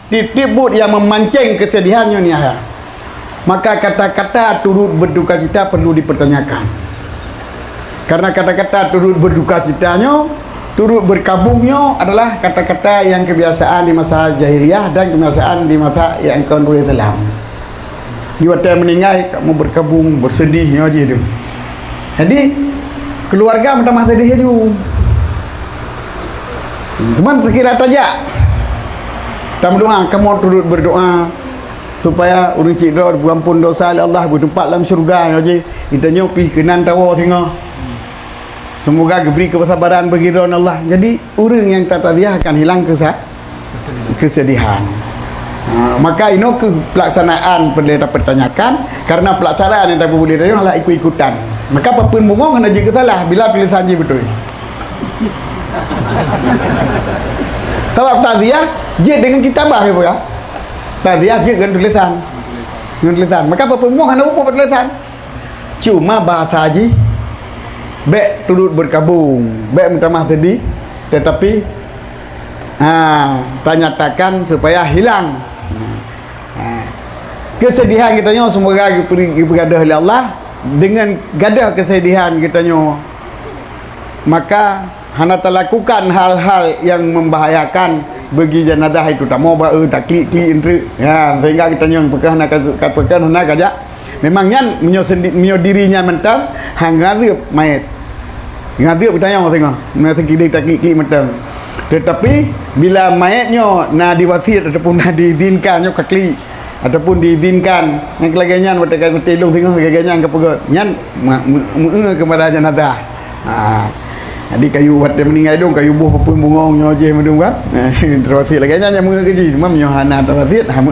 Titik-titik yang memancing kesedihannya ni ya. Maka kata-kata turut berduka cita perlu dipertanyakan. Karena kata-kata turut berduka citanya, turut berkabungnya adalah kata-kata yang kebiasaan di masa jahiliyah dan kebiasaan di masa yang kedua Islam. Di waktu meninggal kamu berkabung, bersedih aja tu. Jadi keluarga minta sedih aja. Cuman sekira saja. Kita berdoa, kamu turut berdoa supaya urang cidra berampun dosa oleh Allah, bertempat dalam syurga aja. Kita nyopi kenan tawa tengah. Semoga diberi kesabaran bagi Allah. Jadi orang yang tak tadiah akan hilang kesedihan. Maka ini ke pelaksanaan pendeta pertanyakan, karena pelaksanaan yang tak boleh tadi adalah ikut-ikutan. Maka apapun bungong kena juga salah bila tulisan je betul. Sebab taziah je dengan kitabah ya bukan? Taziah je dengan tulisan. Dengan tulisan. Maka apapun bungong kena buat tulisan. Cuma bahasa haji baik turut berkabung, baik minta maaf sedih, tetapi tanyatakan supaya hilang kesedihan kitanya. Semoga bergadah oleh Allah. Dengan gadah kesedihan kitanya, maka hendak lakukan hal-hal yang membahayakan bagi jenazah itu. Tak mau tak klik entre ya, sehingga kitanya pekan nak aja. Memangnya menyo dirinya mentang hang ngadep mayat. Ngadep bertanya tengok. Masa kita tak klik mentang. Tetapi bila mayatnya nak diwasiat ataupun nak diizinkannya ke klik ataupun diizinkan yang kelaganya bertekan telung tengok kelaganya ke pegot nyan kepada jenazah. Jadi kayu buat dia meninggal dong, kayu buah pun bungongnya je medung kan. Terus lagi nya mengaji, mam nyohana terus hama